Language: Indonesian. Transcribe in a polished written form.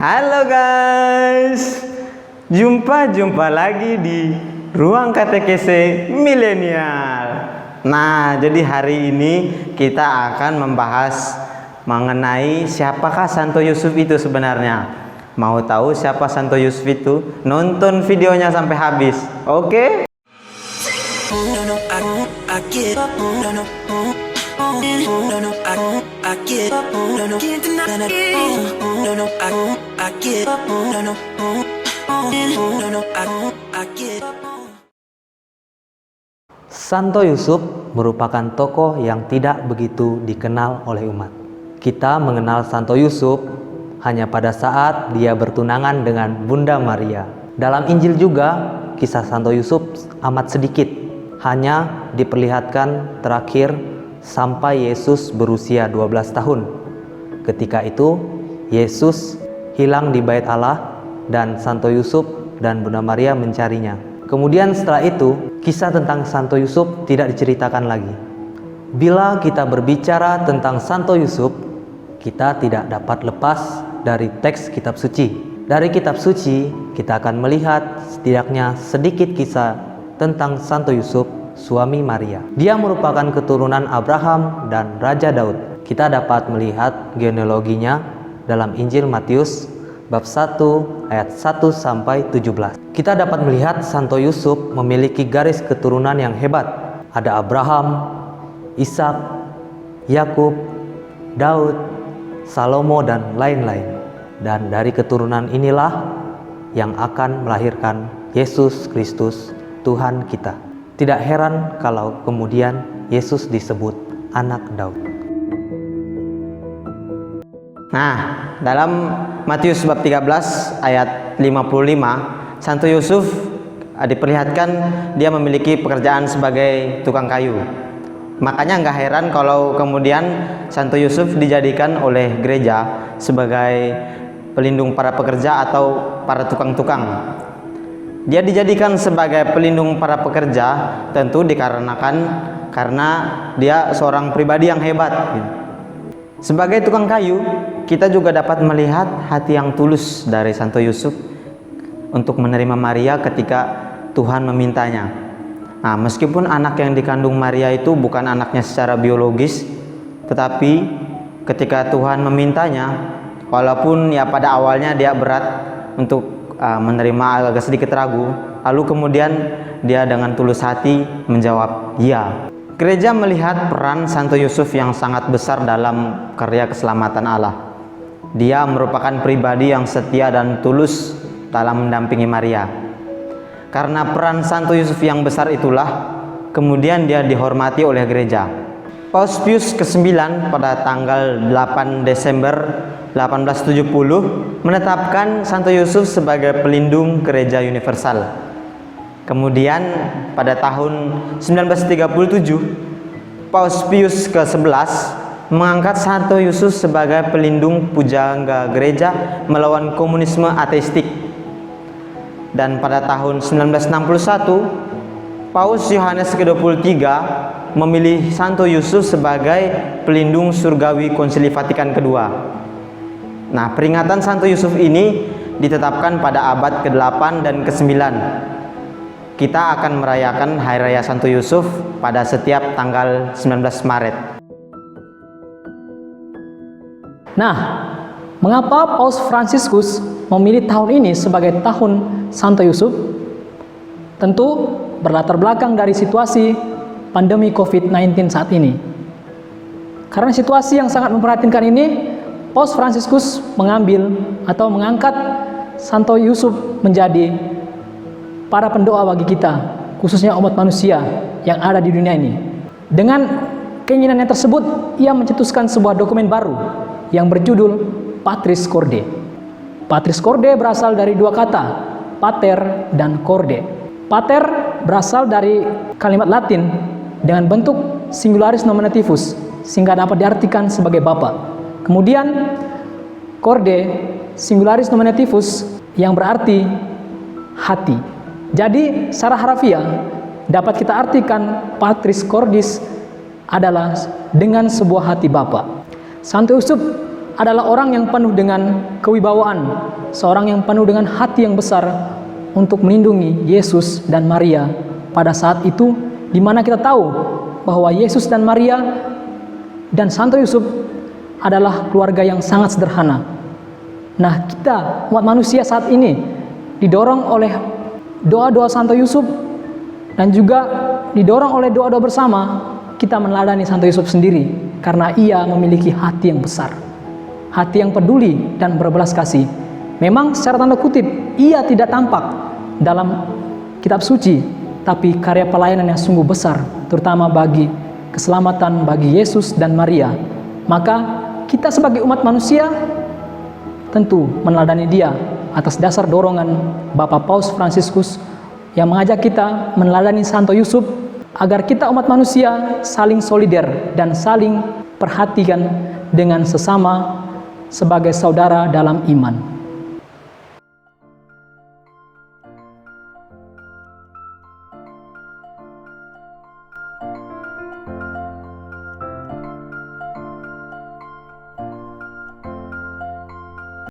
Halo guys, jumpa lagi di Ruang Katekese Milenial. Nah, jadi hari ini kita akan membahas mengenai siapakah Santo Yusuf itu sebenarnya. Mau tahu siapa Santo Yusuf itu? Nonton videonya sampai habis, oke? Santo Yusuf merupakan tokoh yang tidak begitu dikenal oleh umat. Kita mengenal Santo Yusuf hanya pada saat dia bertunangan dengan Bunda Maria. Dalam Injil juga, kisah Santo Yusuf amat sedikit, hanya diperlihatkan terakhir sampai Yesus berusia 12 tahun. Ketika itu, Yesus hilang di Bait Allah dan Santo Yusuf dan Bunda Maria mencarinya. Kemudian setelah itu, kisah tentang Santo Yusuf tidak diceritakan lagi. Bila kita berbicara tentang Santo Yusuf, kita tidak dapat lepas dari teks kitab suci. Dari kitab suci, kita akan melihat setidaknya sedikit kisah tentang Santo Yusuf, suami Maria. Dia merupakan keturunan Abraham dan Raja Daud. Kita dapat melihat genealoginya dalam Injil Matius bab 1 ayat 1 sampai 17. Kita dapat melihat Santo Yusuf memiliki garis keturunan yang hebat. Ada Abraham, Ishak, Yakub, Daud, Salomo dan lain-lain. Dan dari keturunan inilah yang akan melahirkan Yesus Kristus, Tuhan kita. Tidak heran kalau kemudian Yesus disebut anak Daud. Nah, dalam Matius bab 13 ayat 55, Santo Yusuf diperlihatkan dia memiliki pekerjaan sebagai tukang kayu. Makanya nggak heran kalau kemudian Santo Yusuf dijadikan oleh gereja sebagai pelindung para pekerja atau para tukang-tukang. Dia dijadikan sebagai pelindung para pekerja tentu dikarenakan karena dia seorang pribadi yang hebat. Sebagai tukang kayu, kita juga dapat melihat hati yang tulus dari Santo Yusuf untuk menerima Maria ketika Tuhan memintanya. Nah, meskipun anak yang dikandung Maria itu bukan anaknya secara biologis, tetapi ketika Tuhan memintanya, walaupun ya pada awalnya dia berat untuk menerima, agak sedikit ragu, lalu kemudian dia dengan tulus hati menjawab ya. Gereja melihat peran Santo Yusuf yang sangat besar dalam karya keselamatan Allah. Dia merupakan pribadi yang setia dan tulus dalam mendampingi Maria. Karena peran Santo Yusuf yang besar itulah, kemudian dia dihormati oleh gereja. Paus Pius ke-9 pada tanggal 8 Desember 1870 menetapkan Santo Yusuf sebagai pelindung gereja universal. Kemudian pada tahun 1937, Paus Pius ke-11 mengangkat Santo Yusuf sebagai pelindung pujangga gereja melawan komunisme ateistik. Dan pada tahun 1961, Paus Yohanes ke-23 memilih Santo Yusuf sebagai pelindung surgawi Konsili Vatikan kedua. Nah, peringatan Santo Yusuf ini ditetapkan pada abad ke-8 dan ke-9. Kita akan merayakan Hari Raya Santo Yusuf pada setiap tanggal 19 Maret. Nah, mengapa Paus Fransiskus memilih tahun ini sebagai tahun Santo Yusuf? Tentu berlatar belakang dari situasi pandemi COVID-19 saat ini. Karena situasi yang sangat memprihatinkan ini, Paus Fransiskus mengambil atau mengangkat Santo Yusuf menjadi para pendoa bagi kita, khususnya umat manusia yang ada di dunia ini. Dengan keinginannya tersebut, ia mencetuskan sebuah dokumen baru yang berjudul Patris Corde. Patris Corde berasal dari dua kata, pater dan corde. Pater berasal dari kalimat Latin dengan bentuk singularis nominativus, sehingga dapat diartikan sebagai bapa. Kemudian corde singularis nominativus yang berarti hati. Jadi secara harafiah dapat kita artikan Patris Cordis adalah dengan sebuah hati Bapa. Santo Yusuf adalah orang yang penuh dengan kewibawaan, seorang yang penuh dengan hati yang besar untuk melindungi Yesus dan Maria pada saat itu, di mana kita tahu bahwa Yesus dan Maria dan Santo Yusuf adalah keluarga yang sangat sederhana. Nah, kita umat manusia saat ini didorong oleh doa-doa Santo Yusuf dan juga didorong oleh doa-doa bersama, kita meneladani Santo Yusuf sendiri karena ia memiliki hati yang besar, hati yang peduli dan berbelas kasih. Memang secara tanda kutip ia tidak tampak dalam kitab suci, tapi karya pelayanan yang sungguh besar, terutama bagi keselamatan bagi Yesus dan Maria. Maka kita sebagai umat manusia tentu meneladani dia atas dasar dorongan Bapak Paus Fransiskus yang mengajak kita meneladani Santo Yusuf agar kita umat manusia saling solider dan saling perhatikan dengan sesama sebagai saudara dalam iman.